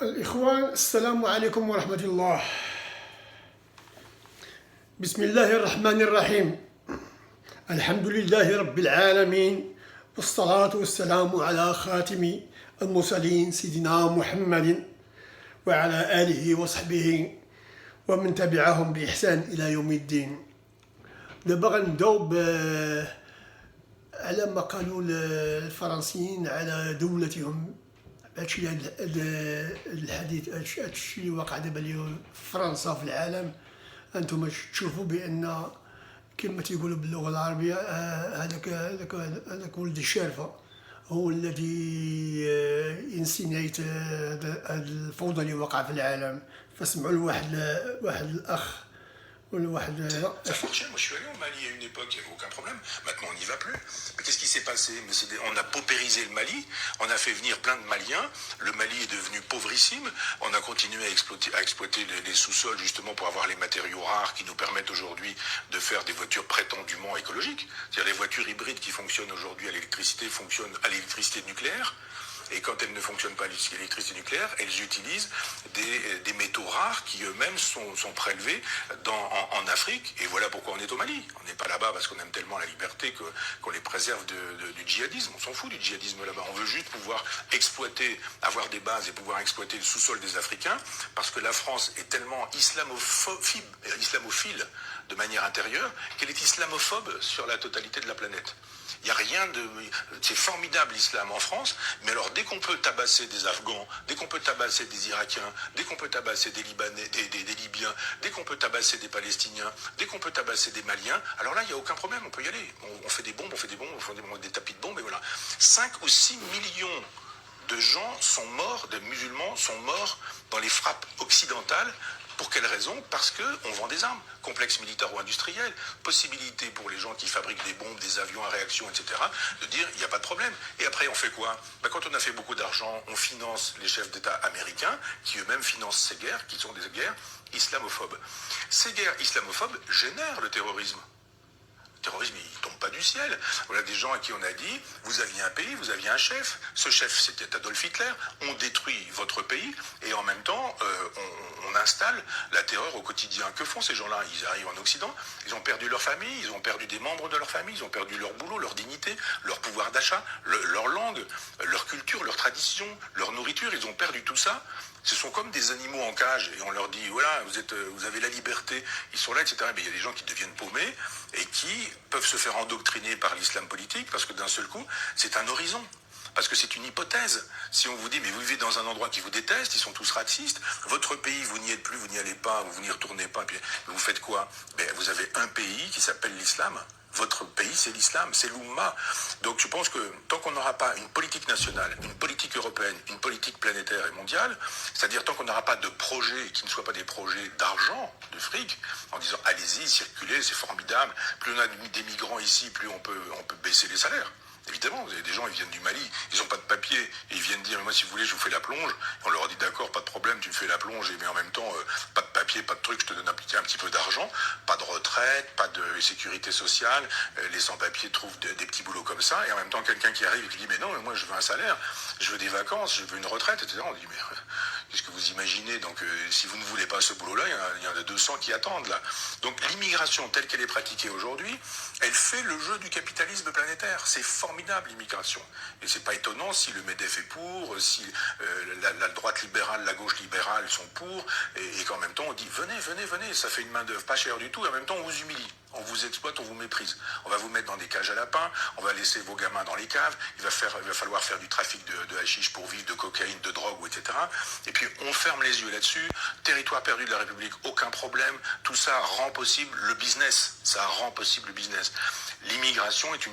الإخوان السلام عليكم ورحمة الله. بسم الله الرحمن الرحيم. الحمد لله رب العالمين، والصلاة والسلام على خاتم المرسلين سيدنا محمد وعلى آله وصحبه ومن تبعهم بإحسان إلى يوم الدين. دابا غنبداو على ما قالوا الفرنسيين على دولتهم. هادشي الحديث، هادشي اللي واقع دابا اليوم في فرنسا في العالم. انتم تشوفوا بان كما تيقولوا باللغه العربيه هذاك ولد الشارفه هو الذي انسينيت هاد الفوضى اللي واقعه في العالم. فسمعوا لواحد الاخ Ça fonctionne. Moi, je suis allé au Mali à une époque, il n'y avait aucun problème. Maintenant, on n'y va plus. Mais qu'est-ce qui s'est passé? On a paupérisé le Mali, on a fait venir plein de Maliens. Le Mali est devenu pauvrissime. On a continué à exploiter les sous-sols justement pour avoir les matériaux rares qui nous permettent aujourd'hui de faire des voitures prétendument écologiques. C'est-à-dire les voitures hybrides qui fonctionnent aujourd'hui à l'électricité fonctionnent à l'électricité nucléaire. Et quand elles ne fonctionnent pas à l'électricité nucléaire, elles utilisent des métaux rares qui eux-mêmes sont prélevés en Afrique. Et voilà pourquoi on est au Mali. On n'est pas là-bas parce qu'on aime tellement la liberté qu'on les préserve du djihadisme. On s'en fout du djihadisme là-bas. On veut juste pouvoir exploiter, avoir des bases et pouvoir exploiter le sous-sol des Africains, parce que la France est tellement islamophile de manière intérieure qu'elle est islamophobe sur la totalité de la planète. Il n'y a rien de... C'est formidable l'islam en France, mais alors dès qu'on peut tabasser des Afghans, dès qu'on peut tabasser des Irakiens, dès qu'on peut tabasser des Libanais, des Libyens, dès qu'on peut tabasser des Palestiniens, dès qu'on peut tabasser des Maliens, alors là, il n'y a aucun problème, on peut y aller. On fait des bombes, on fait des tapis de bombes, et voilà. 5 ou 6 millions de gens sont morts, de musulmans sont morts dans les frappes occidentales. Pour quelle raison? Parce qu'on vend des armes. Complexe militaro-industriel, possibilité pour les gens qui fabriquent des bombes, des avions à réaction, etc., de dire il n'y a pas de problème. Et après, on fait quoi? Quand on a fait beaucoup d'argent, on finance les chefs d'État américains, qui eux-mêmes financent ces guerres, qui sont des guerres islamophobes. Ces guerres islamophobes génèrent le terrorisme. Le terrorisme, il ne tombe pas du ciel. Voilà des gens à qui on a dit, vous aviez un pays, vous aviez un chef. Ce chef, c'était Adolf Hitler. On détruit votre pays et en même temps, on installe la terreur au quotidien. Que font ces gens-là? Ils arrivent en Occident, ils ont perdu leur famille, ils ont perdu des membres de leur famille, ils ont perdu leur boulot, leur dignité, leur pouvoir d'achat, leur langue, leur culture, leur tradition, leur nourriture. Ils ont perdu tout ça. Ce sont comme des animaux en cage et on leur dit voilà, vous avez la liberté, ils sont là, etc. Mais il y a des gens qui deviennent paumés et qui peuvent se faire endoctriner par l'islam politique parce que d'un seul coup, c'est un horizon. Parce que c'est une hypothèse. Si on vous dit, mais vous vivez dans un endroit qui vous déteste, ils sont tous racistes, votre pays, vous n'y êtes plus, vous n'y allez pas, vous n'y retournez pas, puis vous faites quoi? Vous avez un pays qui s'appelle l'islam. Votre pays, c'est l'islam, c'est l'Oumma. Donc je pense que tant qu'on n'aura pas une politique nationale, une politique européenne, une politique planétaire et mondiale, c'est-à-dire tant qu'on n'aura pas de projets qui ne soient pas des projets d'argent, de fric, en disant allez-y, circulez, c'est formidable, plus on a des migrants ici, plus on peut baisser les salaires. Évidemment, vous avez des gens, ils viennent du Mali, ils n'ont pas de papier, et ils viennent dire, moi si vous voulez, je vous fais la plonge. Et on leur dit, d'accord, pas de problème, tu me fais la plonge, mais en même temps, pas de papier, pas de truc, je te donne un petit peu d'argent, pas de retraite, pas de sécurité sociale, les sans-papiers trouvent des petits boulots comme ça, et en même temps, quelqu'un qui arrive et qui dit, mais non, mais moi je veux un salaire, je veux des vacances, je veux une retraite, etc. On dit, mais qu'est-ce que vous imaginez? Donc, si vous ne voulez pas ce boulot-là, il y en a 200 qui attendent, là. Donc, l'immigration telle qu'elle est pratiquée aujourd'hui, elle fait le jeu du capitalisme planétaire. C'est formidable, l'immigration. Et c'est pas étonnant si le MEDEF est pour, si la droite libérale, la gauche libérale sont pour, et qu'en même temps, on dit, venez, ça fait une main-d'œuvre pas chère du tout, et en même temps, on vous humilie. On vous exploite, on vous méprise. On va vous mettre dans des cages à lapins, on va laisser vos gamins dans les caves, il va falloir faire du trafic de hashish pour vivre, de cocaïne, de drogue, etc. Et puis on ferme les yeux là-dessus, territoire perdu de la République, aucun problème, tout ça rend possible le business, ça rend possible le business. L'immigration est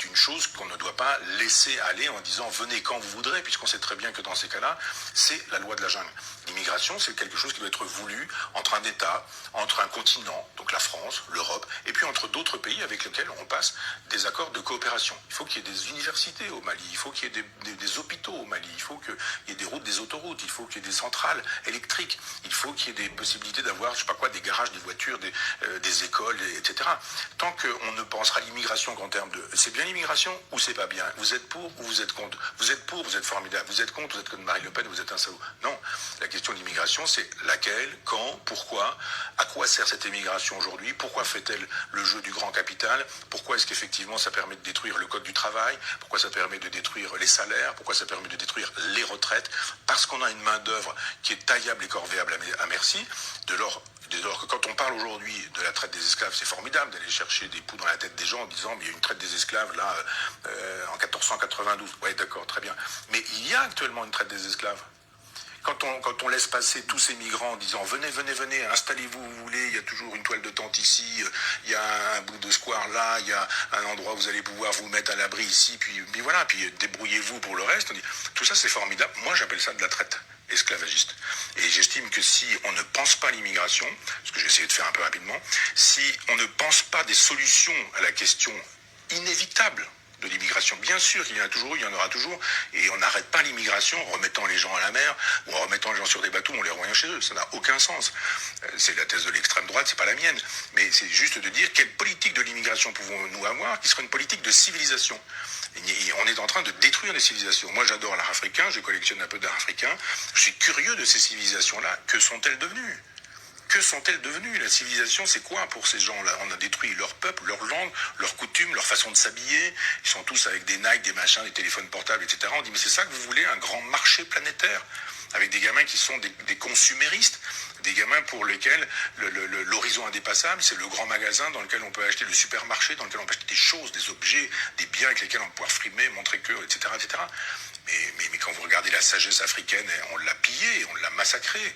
une chose qu'on ne doit pas laisser aller en disant venez quand vous voudrez, puisqu'on sait très bien que dans ces cas-là, c'est la loi de la jungle. L'immigration, c'est quelque chose qui doit être voulu entre un État, entre un continent, donc la France, l'Europe, et puis entre d'autres pays avec lesquels on passe des accords de coopération. Il faut qu'il y ait des universités au Mali, il faut qu'il y ait des hôpitaux au Mali, il faut qu'il y ait des routes, des autoroutes, il faut qu'il y ait des centrales électriques, il faut qu'il y ait des possibilités d'avoir, je sais pas quoi, des garages, des voitures, des écoles, etc. Tant qu'on ne pensera l'immigration qu'en termes de c'est bien l'immigration ou c'est pas bien, vous êtes pour ou vous êtes contre, vous êtes pour, vous êtes formidable, vous êtes contre, vous êtes comme Marine Le Pen, vous êtes un salaud. Non, la question de l'immigration, c'est laquelle, quand, pourquoi, à quoi sert cette immigration aujourd'hui, pourquoi fait-elle le jeu du grand capital, pourquoi est-ce qu'effectivement ça permet de détruire le code du travail, pourquoi ça permet de détruire les salaires, pourquoi ça permet de détruire les retraites, parce qu'on a une main-d'œuvre qui est taillable et corvéable à merci, dès lors que quand on parle aujourd'hui de la traite des esclaves, c'est formidable d'aller chercher des poux dans la tête des gens en disant mais il y a une traite des esclaves là en 1492. Ouais, d'accord, très bien. Mais il y a actuellement une traite des esclaves. Quand on laisse passer tous ces migrants en disant venez, venez, venez, installez-vous où vous voulez, il y a toujours une toile de tente ici, il y a un bout de square là, il y a un endroit où vous allez pouvoir vous mettre à l'abri ici, puis voilà, puis débrouillez-vous pour le reste. Tout ça c'est formidable. Moi j'appelle ça de la traite esclavagiste. Et j'estime que si on ne pense pas à l'immigration, ce que j'ai essayé de faire un peu rapidement, si on ne pense pas des solutions à la question inévitable de l'immigration. Bien sûr qu'il y en a toujours eu, il y en aura toujours, et on n'arrête pas l'immigration en remettant les gens à la mer, ou en remettant les gens sur des bateaux, on les renvoie chez eux. Ça n'a aucun sens. C'est la thèse de l'extrême droite, c'est pas la mienne. Mais c'est juste de dire quelle politique de l'immigration pouvons-nous avoir qui serait une politique de civilisation. Et on est en train de détruire les civilisations. Moi, j'adore l'art africain, je collectionne un peu d'art africain. Je suis curieux de ces civilisations-là. Que sont-elles devenues ? Que sont-elles devenues? La civilisation, c'est quoi pour ces gens-là? On a détruit leur peuple, leur langue, leurs coutumes, leur façon de s'habiller. Ils sont tous avec des Nike, des machins, des téléphones portables, etc. On dit, mais c'est ça que vous voulez, un grand marché planétaire? Avec des gamins qui sont des consuméristes, des gamins pour lesquels l'horizon indépassable, c'est le grand magasin dans lequel on peut acheter, le supermarché dans lequel on peut acheter des choses, des objets, des biens avec lesquels on peut pouvoir frimer, montrer que, etc., etc. Mais quand vous regardez la sagesse africaine, on l'a pillée, on l'a massacrée.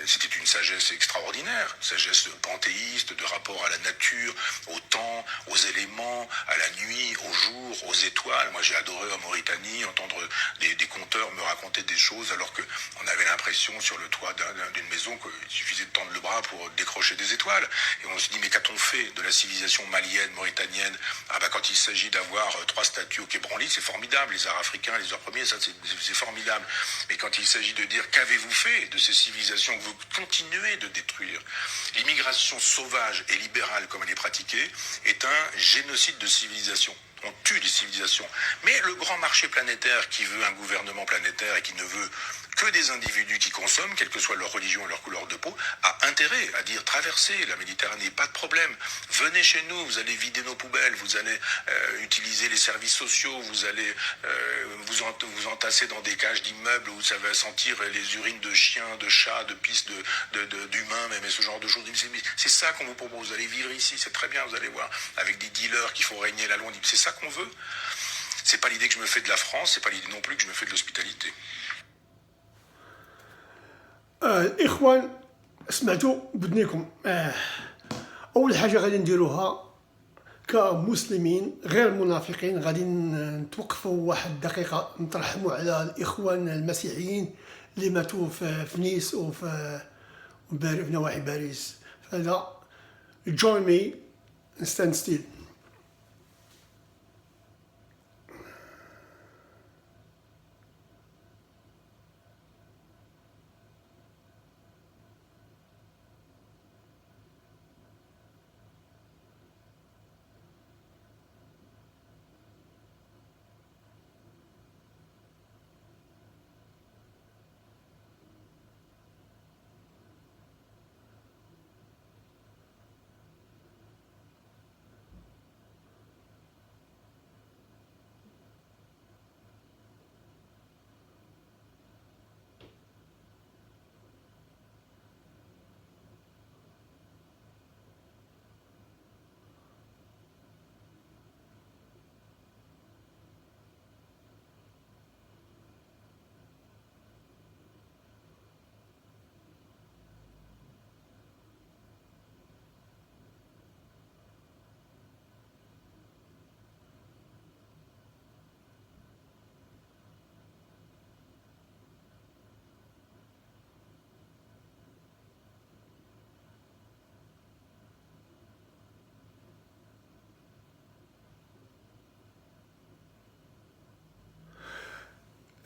C'était une sagesse extraordinaire, sagesse panthéiste, de rapport à la nature, au temps, aux éléments, à la nuit, au jour, aux étoiles. Moi, j'ai adoré en Mauritanie entendre des conteurs me raconter des choses alors qu'on avait l'impression sur le toit d'une maison qu'il suffisait de tendre le bras pour décrocher des étoiles. Et on se dit, mais qu'a-t-on fait de la civilisation malienne, mauritanienne? Ah bah quand il s'agit d'avoir 3 statues au Quai Branly, c'est formidable, les arts africains, les arts premiers, ça c'est formidable. Mais quand il s'agit de dire qu'avez-vous fait de ces civilisations que vous continuez de détruire? L'immigration sauvage et libérale comme elle est pratiquée est un génocide de civilisation. On tue les civilisations. Mais le grand marché planétaire qui veut un gouvernement planétaire et qui ne veut que des individus qui consomment, quelle que soit leur religion et leur couleur de peau, a intérêt à dire traversez la Méditerranée, pas de problème. Venez chez nous, vous allez vider nos poubelles, vous allez utiliser les services sociaux, vous allez vous entasser dans des cages d'immeubles où ça va sentir les urines de chiens, de chats, de pistes d'humains, même et ce genre de choses. C'est ça qu'on vous propose. Vous allez vivre ici, c'est très bien, vous allez voir, avec des dealers qui font régner la loi. C'est ça qu'on veut. C'est pas l'idée que je me fais de la France, c'est pas l'idée non plus que je me fais de l'hospitalité. الإخوان سمعتوا بدنيكم. أول حاجة غادي نديروها كمسلمين غير منافقين، غادي نتوقفوا واحد دقيقة نترحموا على الإخوان المسيحيين اللي ماتوا في نيس وفي نواحي باريس. هذا join me stand still.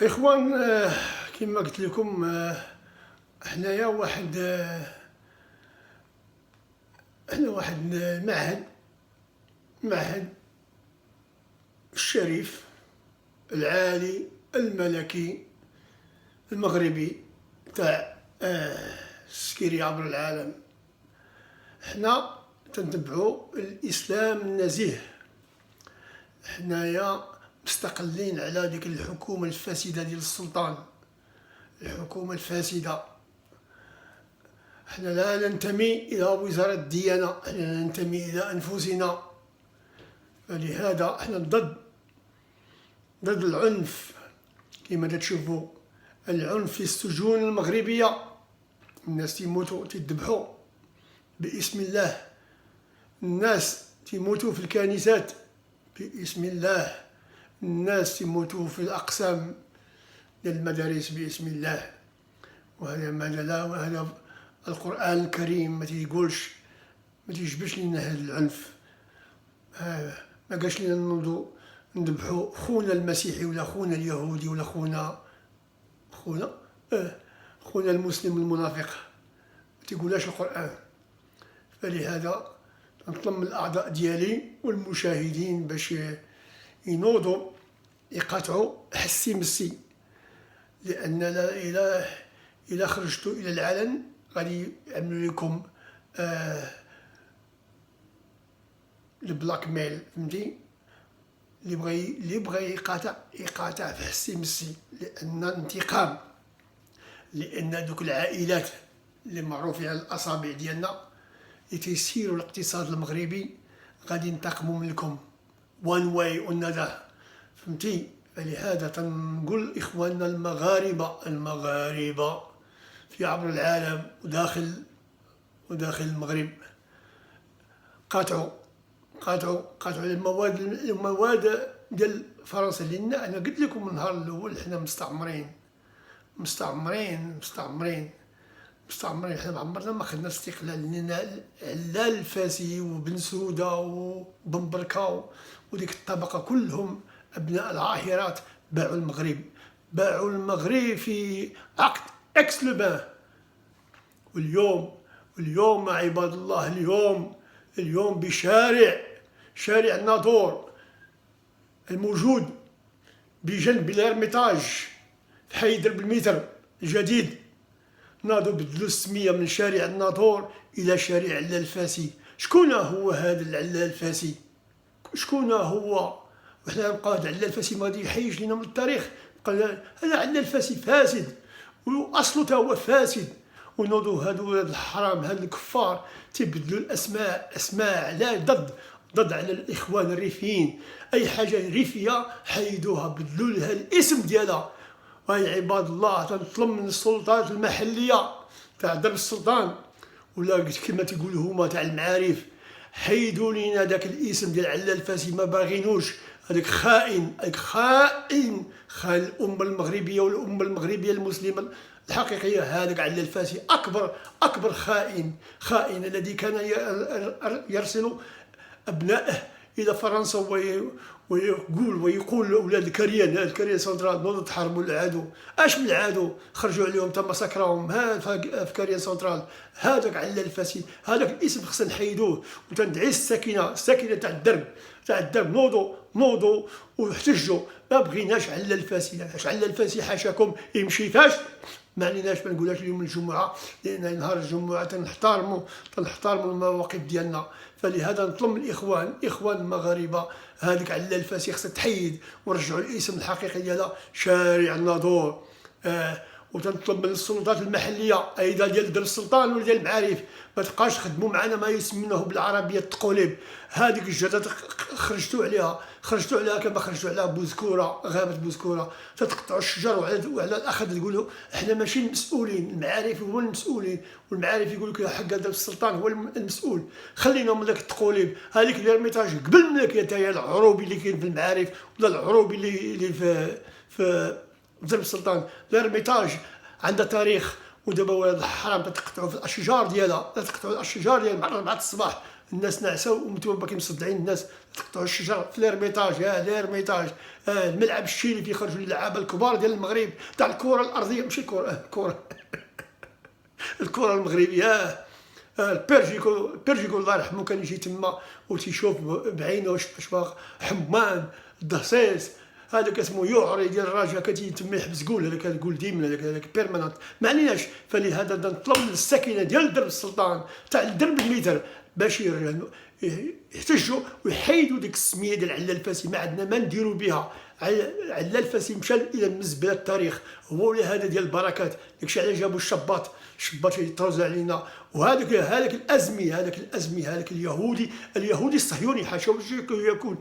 إخوان كما قلت لكم حنايا واحد معهد الشريف العالي الملكي المغربي تاع السكيري عبر العالم. حنا تنتبعو الاسلام النزيه، حنايا مستقلين على ديك الحكومه الفاسده ديال السلطان، الحكومه الفاسده. حنا لا ننتمي الى وزاره الديانه، حنا ننتمي الى انفسنا. فلهذا حنا ضد العنف. كما تشوفوا العنف في السجون المغربيه، الناس تيموتوا تيذبحوا باسم الله، الناس تيموتوا في الكنيسات باسم الله، الناس تيموتوا في الاقسام ديال المدارس باسم الله. وهذا ما لا، وهذا القرآن الكريم ما تيقولش، ما تيجبش لنا هذا العنف. ما قالش لنا نوضوا نذبحوا خونا المسيحي ولا خونا اليهودي ولا خونا المسلم المنافق، ما تيقولهاش القرآن. فلهذا نطلب من الأعضاء ديالي والمشاهدين باش ينوضوا يقاطعوا حسي مسي، لأن إلا خرجتوا إلى العلن غادي يعملوا لكم البلاك ميل، فهمتي؟ اللي بغى يقاطع في حسي مسي، لأن انتقام، لأن دوك العائلات اللي معروفين على الأصابع ديالنا اللي تيسيروا الاقتصاد المغربي غادي ينتقموا منكم one way or another، فهمتي؟ فلهذا تنقول إخواننا المغاربة في عبر العالم وداخل المغرب، قاطعوا المواد ديال فرنسا، لأن أنا قلت لكم من النهار الأول حنا مستعمرين. حنا عمرنا ما خدنا استقلال، لأن علال الفاسي وبن سوده وبن بركه وديك الطبقة كلهم أبناء العاهرات باعوا المغرب في عقد اكس لبان. واليوم عباد الله، اليوم شارع الناظور الموجود بجنب الارميتاج في حي درب المتر الجديد، ناضوا بدلوا السميه من شارع الناظور الى شارع علال الفاسي. شكون هو هذا العلال الفاسي؟ شكون هو؟ وحنا نبقاو هذا العلال الفاسي ما غادي يحيش لينا من التاريخ. هذا علال الفاسي فاسد، واصله تا هو فاسد. ونوضوا هادو الحرام، هاد الكفار تيبدلوا اسماء علاش؟ ضد على الاخوان الريفيين. اي حاجه ريفيه حيدوها، بدلوا لها الاسم ديالها. وهي عباد الله تنطلب من السلطات المحليه تاع درب السلطان ولا كما تيقولوا هما تاع المعارف، حيدوا لينا داك الاسم ديال علال الفاسي، ما باغينوش. هذاك خائن الامه المغربيه والامه المغربيه المسلمه الحقيقيه. هذاك علال الفاسي اكبر خائن الذي كان يرسل ابنائه الى فرنسا ويقول لاولاد الكريان سنترال نوضوا تحاربوا العدو. اش من العدو؟ خرجوا عليهم تما سكراهم في كريان سنترال. هذاك علال الفاسي، هذاك الاسم خصنا نحيدوه. وتندعي السكينه تاع الدرب نوضوا واحتجوا. ما بغيناش علال الفاسي، علال الفاسي حاشاكم يمشي فاش ما عليناش. ما نقولهاش اليوم الجمعه، لان نهار الجمعه تنحترموا المواقف ديالنا. فلهذا نطلب من الاخوان المغاربه، هذيك علال الفاسي خصها تحيد ورجعوا الاسم الحقيقي ديالها شارع الناظور. وتنطلب من السلطات المحليه ايضا ديال درب السلطان ولا ديال المعارف ما تبقاش خدموا معنا ما يسمونه بالعربيه التقوليب. هذيك الجدات خرجتوا عليها كما خرجتوا على بوزكوره، غابه بوزكوره. تتقطعوا الشجر وعلى الاخذ تقولوا احنا ماشي المسؤولين، المعارف هو المسؤولين. والمعارف يقول لك حق درب السلطان هو المسؤول. خلينا من ذاك التقوليب. هذيك الارميتاج قبل منك يا تايا العروبي اللي كاين في المعارف ولا العروبي اللي في درب السلطان. الارميتاج عندها تاريخ. ودابا ولاد الحرام تقطعوا في الاشجار ديالها، تقطعوا الاشجار ديال مع 4 الصباح الناس ناعسه وانتم باقي مصدعين الناس، تقطعوا الشجر في ليرميتاج، ليرميتاج، الملعب الشيلي اللي يخرجوا اللعابه الكبار ديال المغرب تاع الكره الارضيه، ماشي الكره الكره المغربيه. البيرجيكو الله يرحمه كان يجي تما وتيشوف بعينه واش باغ حمان الدهسيس، هذاك اسمه يعري ديال الرجاء كتجي تما يحبس قول، هذاك القول ديما هذاك بيرماننت. ما عليناش، فلهذا نطلب من الساكنه ديال درب السلطان تاع درب الميتر باش يحتجوا ويحيدوا ديك السميه ديال علال الفاسي، ما عندنا ما نديروا بها. علال الفاسي مشى الى المزبله التاريخ، هو ولا هذا ديال البركات، داكشي علاش جابوا الشباط يطرز علينا. وهذاك هذاك اليهودي الصهيوني، حاشا يكون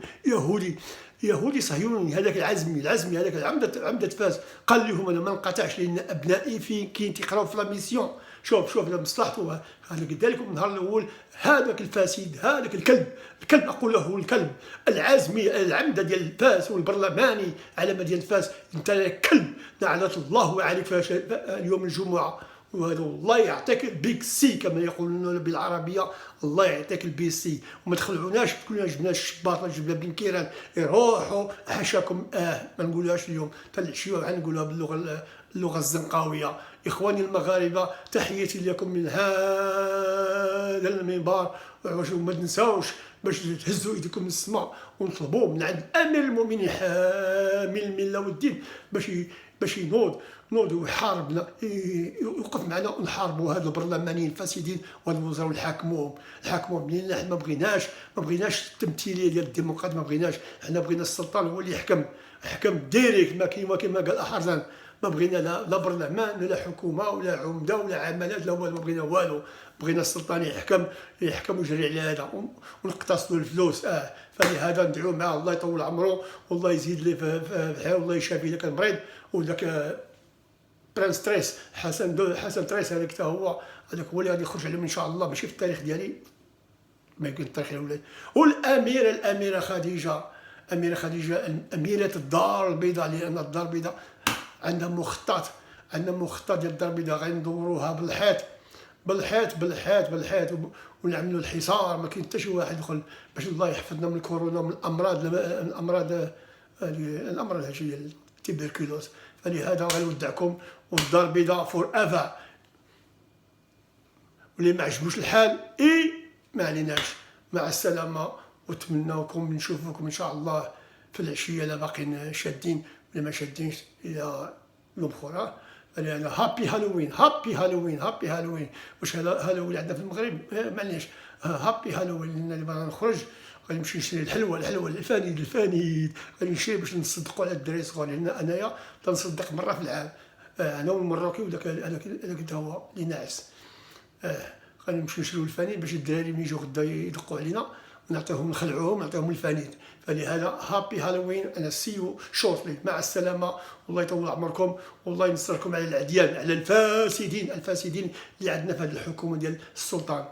يهودي صهيوني، هذاك العزمي هذاك عمدة فاس، قال لهم انا ما نقاطعش لان ابنائي في كاين تيقراو في لا ميسيون. شوف مصلحته. هذا قلت لكم النهار الاول، هذاك الفاسد، هذاك الكلب اقول له الكلب العازمي العمده ديال فاس والبرلماني على مدينه فاس، انت كلب لعنه الله عليك اليوم الجمعه. وهذا الله يعطيك البيك سي كما يقولون بالعربيه، الله يعطيك البي سي. وما تخلعوناش كلنا جبنا الشباط جبنا بن كيران يروحوا حاشاكم. ما نقولوهاش اليوم حتى العشيه نقولوها باللغه الزنقاويه. اخواني المغاربه، تحياتي لكم من هذا المنبر، وما تنساوش باش تهزوا ايديكم من السماء ونطلبوا من عند امير المؤمنين حامل المله والدين باش ينوض ويحاربنا، يوقف معنا ونحاربوا هاد البرلمانيين الفاسدين وهاد الوزراء ونحاكموهم لان حنا ما بغيناش التمثيليه ديال الديمقراطيه، ما بغيناش. حنا بغينا السلطان هو اللي يحكم ديريكت، ما كما قال احرزان، ما بغينا لا برلمان ولا حكومه ولا عمده ولا عمالات، لا والو، ما بغينا والو. بغينا السلطان يحكم ويجري على هذا ونقتصوا الفلوس. فلهذا ندعو معاه الله يطول عمره والله يزيد ليه في الحياه والله يشافي ذاك المريض. وذاك برانس تريس حسن تريس هذاك حتى هو اللي غادي يخرج عليهم ان شاء الله، ماشي في التاريخ ديالي، ما يمكن التاريخ الاولاد. والاميره خديجه اميره الدار البيضاء، لان الدار البيضاء عندها مخطط ديال الدار البيضاء، غندوروها بالحيط ونعملوا الحصار، ما كاين حتى شي واحد يدخل، باش الله يحفظنا من الكورونا، من الامراض هادشي ديال التبركلوز. فلهذا غنودعكم، والدار البيضاء فور ايفر. واللي ما عجبوش الحال ما عليناش، مع السلامه، واتمنىكم نشوفكم ان شاء الله في العشيه الا باقيين شادين، ولا ما شادينش الى يوم اخرى. فلهذا هابي هالوين. واش هالوين عندنا في المغرب؟ معليش، هابي هالوين. لان اللي باغي نخرج غنمشي نشري الحلوى الفانيد غادي نشري باش نصدقوا على الدراري الصغار، لان انايا تنصدق مره في العام. انا والمراكي وداك هذاك هو اللي ناعس. غنمشيو نشريو الفانيد باش الدراري ملي يجيو غدا يدقوا علينا ونعطيهم، نخلعوهم نعطيهم الفانيد. فلهذا هابي هالوين، انا سيو شورتلي، مع السلامه، والله يطول عمركم، والله ينصركم على العديان، على الفاسدين اللي عندنا في هذه الحكومه ديال السلطان.